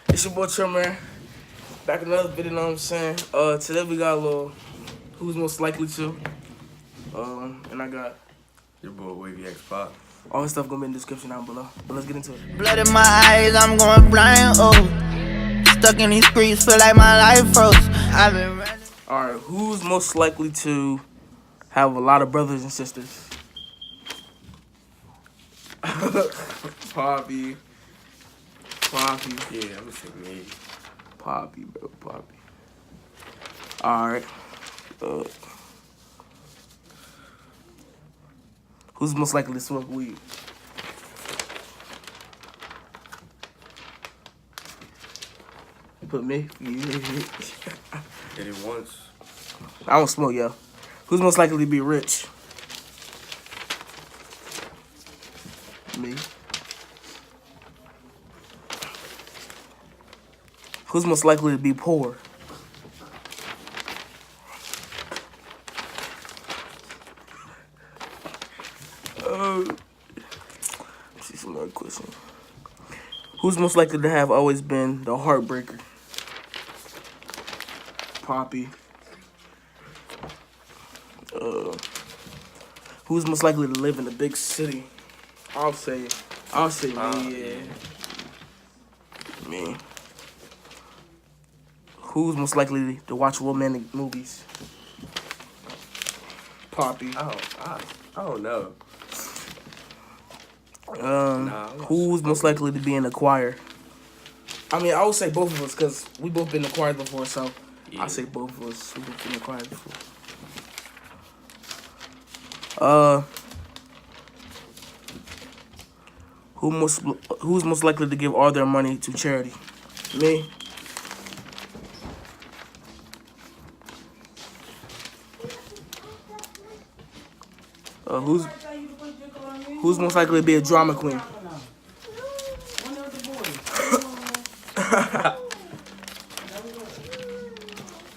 It's your boy Trimmer. Back in another video, you know what I'm saying? Today we got a little who's most likely to. And I got Your boy Wavy X Pop. all his stuff gonna be in the description down below. But let's get into it. Blood in my eyes, I'm going blind, oh. Stuck in these streets, feel like my life froze. I've been running. Alright, who's most likely to have a lot of brothers and sisters? Poppy. Yeah, I'm gonna say me. Poppy, bro. Poppy. Alright. Who's most likely to smoke weed? You put me? Did it once. I don't smoke, yo. Who's most likely to be rich? Me. Who's most likely to be poor? Let's see some other questions. Who's most likely to have always been the heartbreaker? Poppy. Who's most likely to live in a big city? I'll say me, yeah. Me. Who's most likely to watch romantic movies? Poppy. I don't know. Who's most likely to be in a choir? I mean, I would say both of us because we both been in the choir before, so Yeah. I say both of us. We've been in the choir before. Who's most likely to give all their money to charity? Me. Who's most likely to be a drama queen?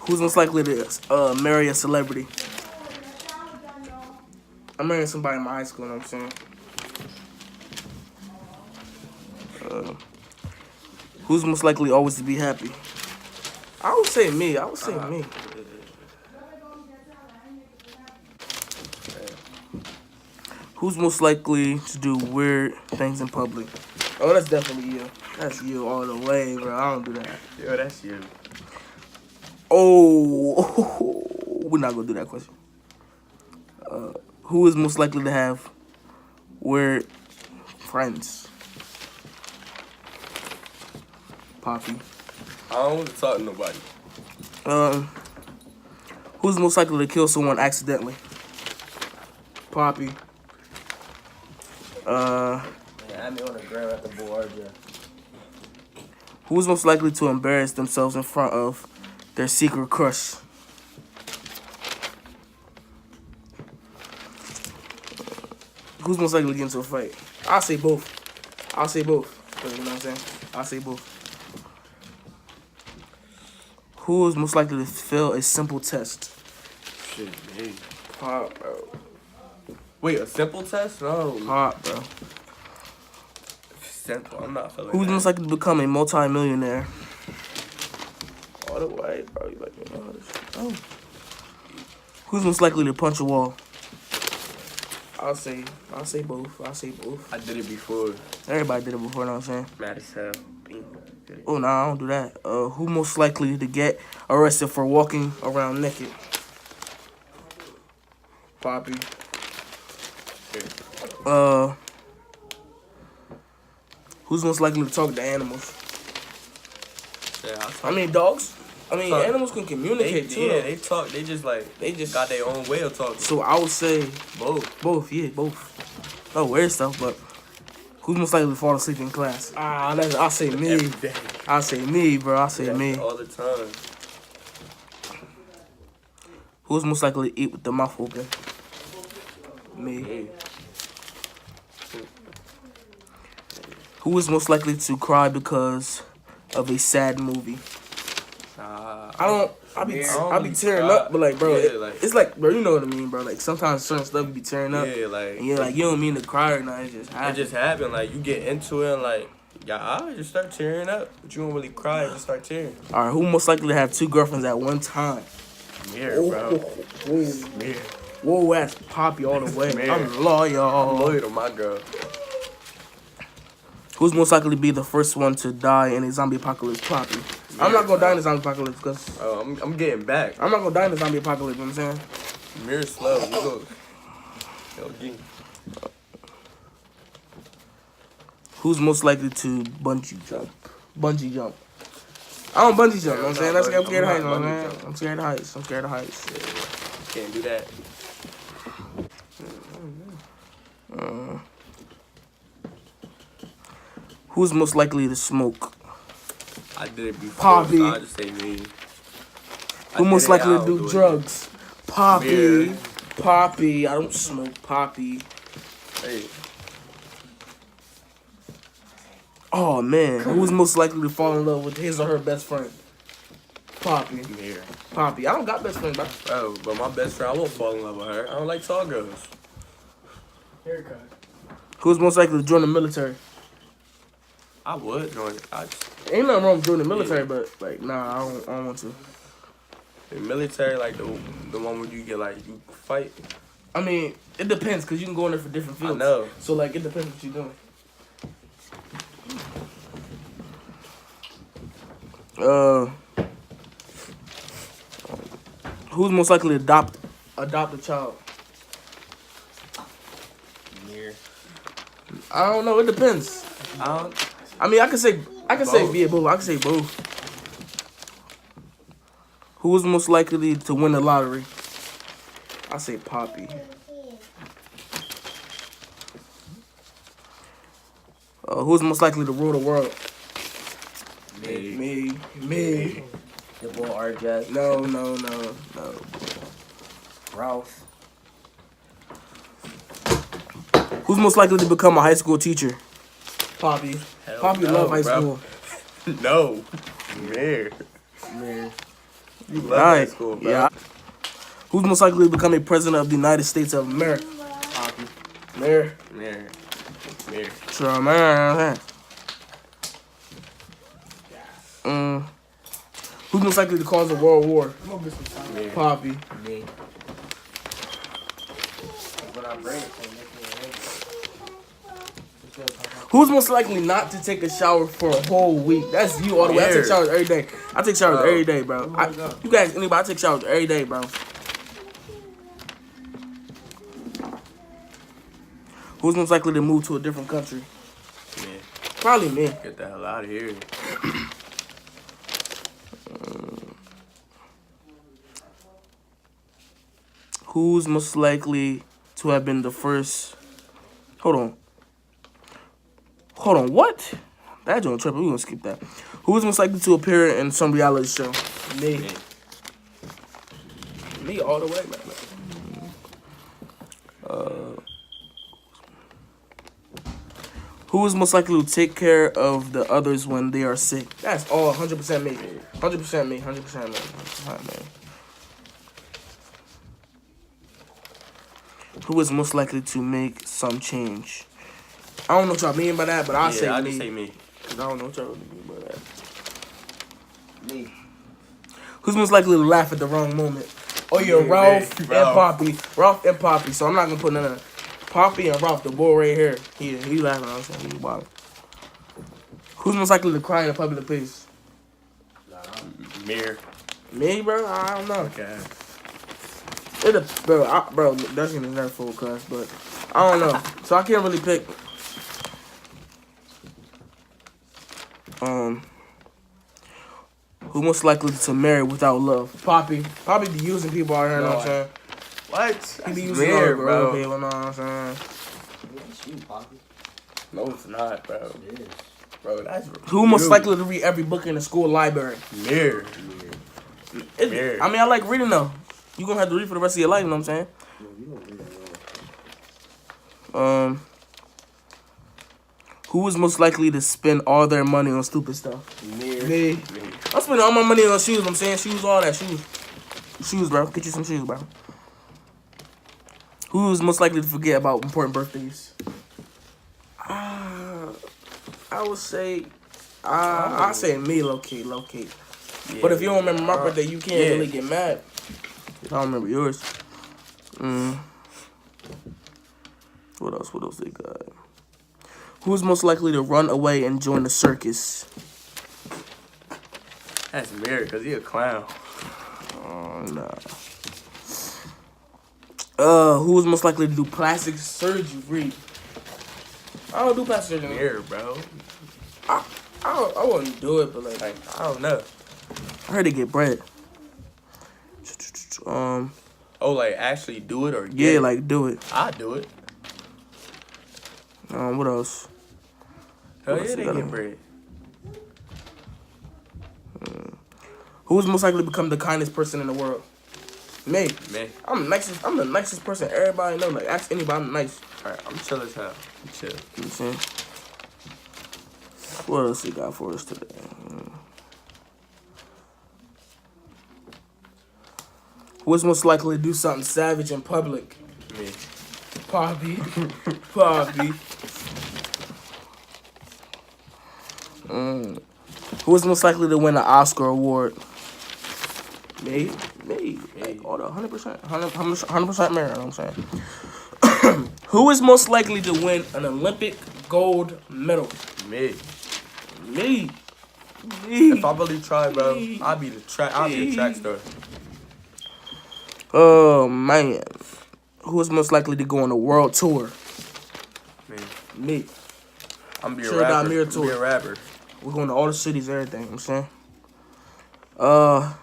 Who's most likely to marry a celebrity? I'm marrying somebody in my high school, you know what I'm saying? Who's most likely always to be happy? I would say me. Me. Who's most likely to do weird things in public? Oh, that's definitely you. That's you all the way, bro. I don't do that. Yo, that's you. Oh, we're not gonna do that question. Who is most likely to have weird friends? Poppy. I don't want to talk to nobody. Who's most likely to kill someone accidentally? Poppy. Yeah, I me on the ground at the board, yeah. Who's most likely to embarrass themselves in front of their secret crush? Who's most likely to get into a fight? I'll say both. You know what I'm saying? I'll say both. Who is most likely to fail a simple test? Shit, hey. Pop, bro. Wait, a simple test? No. Pop, bro. Simple. I'm not feeling Who's that. most likely to become a multi-millionaire? All the way, bro. You like me know this shit. Oh. Who's most likely to punch a wall? I'll say both. I did it before. Everybody did it before, know what I'm saying? Mad as hell. Did it. Oh, no, I don't do that. Who most likely to get arrested for walking around naked? Poppy. Who's most likely to talk to animals? Yeah, I mean, dogs. I mean, Talk. animals can communicate too. Yeah, they talk. They just got their own way of talking. So I would say Both. both. Oh, weird stuff, but who's most likely to fall asleep in class? I'll say me. Every day. I'll say me, bro. I'll say me. All the time. Who's most likely to eat with the mouth open? Me. Hey. Who is most likely to cry because of a sad movie? I be tearing up, but like, bro, it's like, bro, you know what I mean, bro. Like sometimes certain stuff you be tearing up. Yeah, like and you're like, you don't mean to cry or not. It just it happens. just happened. Like you get into it, and like Yeah, I just start tearing up. But you don't really cry, just start tearing. All right, who most likely to have 2 girlfriends at one time? Mirror, bro. Mirror. Whoa, that's Poppy all the way. Man. I'm loyal. I'm loyal to my girl. Who's most likely to be the first one to die in a zombie apocalypse? Poppy. I'm not gonna die in the zombie apocalypse because Oh, I'm getting back. I'm not gonna die in the zombie apocalypse. You know what I'm saying? Mirror slow. You go. LG. Who's most likely to bungee jump? Bungee jump. I don't bungee jump. You know what I'm saying? That's I'm scared of heights. You know what I'm saying? I'm scared of heights. I'm scared of heights. Can't do that. Who's most likely to smoke? I did it before. Poppy. So I just say me. Who most likely to do it. drugs? Poppy. Mirror. Poppy. I don't smoke. Poppy. Hey, Oh man, who's most likely to fall in love with his or her best friend? Poppy. mirror. Poppy. I don't got best friend, bro. Bro, but my best friend, I won't fall in love with her. I don't like tall girls. Haircut. Who's most likely to join the military? I would join it. I just, Ain't nothing wrong with joining the military, but like, nah, I don't want to. the military, like the one where you get like you fight. I mean, it depends because you can go in there for different fields. I know. So like, it depends what you're doing. Who's most likely to adopt a child? Mirror. I don't know. It depends. I mean, I could say Both. yeah, both. I could say both. Who's most likely to win the lottery? I say Poppy. Who's most likely to rule the world? Me. The boy RJ. No. Ralph. Who's most likely to become a high school teacher? Poppy. Hell Poppy no, love high bro. school. No. Mirror. Man. You love high school, bro. Yeah. Who's most likely to become a president of the United States of America? Poppy. Mirror. Mirror. Mirror. Sure, man. Who's most likely to cause a world war? I'm gonna get some time. Mirror. Poppy. Me. When I bring it, so make me angry. Who's most likely not to take a shower for a whole week? That's you all the way. I take Weird. showers every day. I take showers Bro. every day, bro. You guys, anybody? I take showers every day, bro. Who's most likely to move to a different country? Man, Probably me. get the hell out of here. Who's most likely to have been the first? Hold on. What? That joint tripping. We gonna skip that. Who's most likely to appear in some reality show? Me. Me. Me all the way, man. Who is most likely to take care of the others when they are sick? That's all 100% me. 100% me. 100% me. 100% me. Who is most likely to make some change? I don't know what y'all mean by that, but I'll say I me. just say me. Because I don't know what y'all really mean by that. Me. Who's most likely to laugh at the wrong moment? Oh, yeah, Me, Ralph me, and Ralph. Poppy. Ralph and Poppy. So I'm not going to put none of Poppy and Ralph, the boy right here. He laughing. I'm saying he wild. Who's most likely to cry in a public place? Mirror. Me, bro? I don't know. Okay. Bro, that's gonna be never full class, but I don't know. So I can't really pick. Who most likely to marry without love? Poppy. Poppy be using people out here, you know what I'm saying? What? He be That's using weird, other bro. people, you know what I'm saying? It's you, Poppy. No, it's not, bro. It is. Bro, that's Who most you. likely to read every book in the school library? Mirror. Mirror. I mean, I like reading though. You gonna have to read for the rest of your life, you know what I'm saying? No, you don't read it all. Who is most likely to spend all their money on stupid stuff? Mirror. Me. I'm spending all my money on shoes. I'm saying shoes, all that shoes. Shoes, bro. Get you some shoes, bro. Who is most likely to forget about important birthdays? I I would say, I say me, low key. Yeah, But if you don't remember my birthday, you can't yeah. really get mad. I don't remember yours. What else they got? Who's most likely to run away and join the circus? That's Mary, because he a clown. Nah. Who's most likely to do plastic surgery? I don't do plastic surgery. Mary, bro. I wouldn't do it, but Like, I don't know. I heard they get bread. Oh, like, actually do it or get Yeah, it? like do it. I do it. What else? Hell What else yeah, they you got get on? bread. Who's most likely to become the kindest person in the world? Me. Man. I'm the nicest person everybody know. Like, ask anybody, I'm nice. Alright, I'm chill as hell. I'm chill. You know what I'm saying? What else you got for us today? Who's most likely to do something savage in public? Me. Poppy. Who's most likely to win an Oscar award? Me. Like, all the 100%. 100% merit, you know what I'm saying? Who is most likely to win an Olympic gold medal? Me. Me. If I really try, bro, I'll be the track star. Oh, man. Who is most likely to go on a world tour? Me. I'm be a Chill rapper. Down Mirror I'm tour. be a rapper. We're going to all the cities, everything, you know what I'm saying?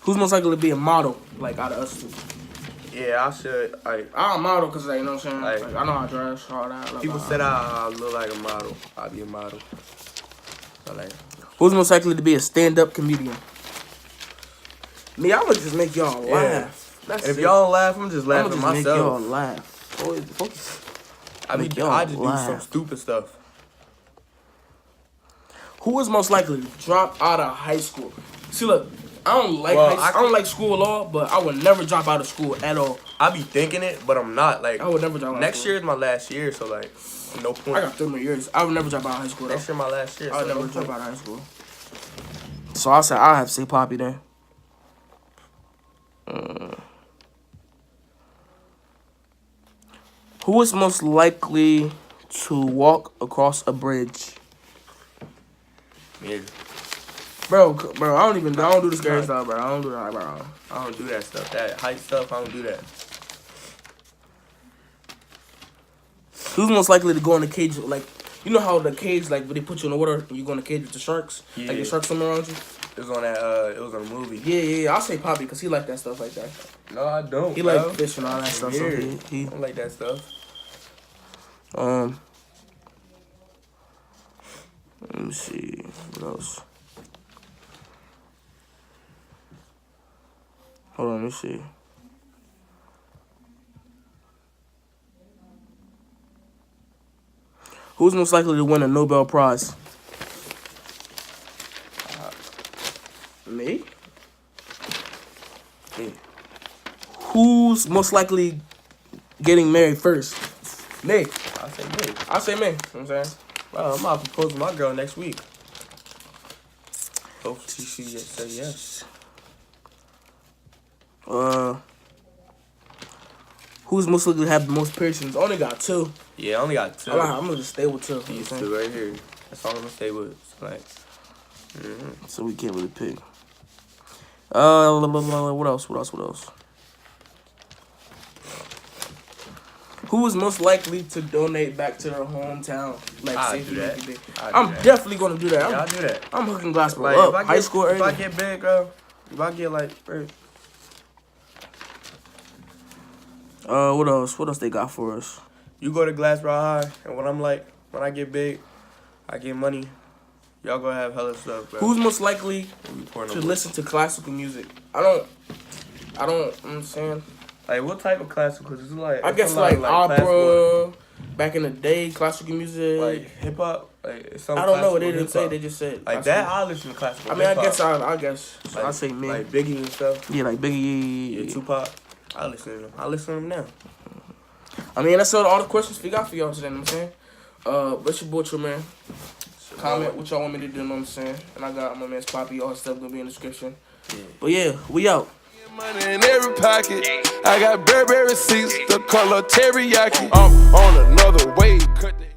Who's most likely to be a model, like, out of us two? Yeah, I should. Like, I'm a model because, like, you know what I'm saying? Like- Like, I know how to dress, all that. Like, people said I look like a model. I'll be a model. So, like, Who's most likely to be a stand-up comedian? Me, I would just make y'all Yeah. laugh. That's if it. y'all don't laugh, I'm just I'm laughing gonna just make y'all myself. laugh. Focus. I make y'all just do laugh. some stupid stuff. Who is most likely to drop out of high school? See, look, I don't like I don't like school at all, but I would never drop out of school at all. I be thinking it, but I'm not. Like, I would never drop out. next of year is my last year, so like, no school. point. I got 3 more years. I would never drop out of high school. Next Though. year my last year. I would so never no drop point. out of high school. So I said I have to say Poppy then. Who is most likely to walk across a bridge? Yeah. Bro, I don't do the scary stuff, bro. I don't do that, bro. I don't do that stuff. That height stuff, I don't do that. Who's most likely to go in the cage? Like, you know how the cage, like, when they put you in the water and you go in the cage with the sharks? Yeah. Like, the sharks swim around you? It was on that. It was on a movie. Yeah. I'll say Poppy because he like that stuff like that. No, I don't. He bro. like fish and all that stuff. So Weird. he I don't like that stuff. let me see. What else? Hold on, let me see. Who's most likely to win a Nobel Prize? Me? Me. Who's most likely getting married first? Me. I say me. I say me. You know what I'm saying? Bro, I'm about to propose to my girl next week. Hopefully she say yes. Who's most likely to have the most piercings? Only got 2. Yeah, I only got 2. I'm gonna just stay with 2. You know what I'm These saying? 2 right here. That's all I'm gonna stay with. So, like, So we can't really pick. What else? Who is most likely to donate back to their hometown? Like, I'll safety do that. Make It Big? I'll do I'm that. definitely gonna do that. yeah, I'll do that. I'm hooking Glassboro Like, up. if I High get, school, if I everything. get big, bro, if I get like, bro, What else? What else they got for us? you go to Glassboro High, and when I get big, I get money. Y'all gonna have hella stuff, bro. Who's most likely We pouring to them- listen to classical music? I don't. I'm saying. Like, what type of classical? Is it like? I it's guess a lot like of, opera. classical, Back in the day, classical music. like hip hop. Like, it's some I don't know. They classical didn't say. hip-hop. They just said Like classical. that. I listen to classical. I mean, hip-hop. I guess. So Like, I say me. like Biggie and stuff. Yeah, like Biggie. Yeah, Tupac. I listen to them. I listen to them now. I mean, that's all the questions we got for y'all today, you know what I'm saying? What's your boy, True Man? Comment what y'all want me to do, you know what I'm saying? And I got my man's Poppy, all his stuff gonna be in the description. But yeah, we out. Money in every pocket. I got Burberry receipts, the color teriyaki. I'm on another wave. Cut the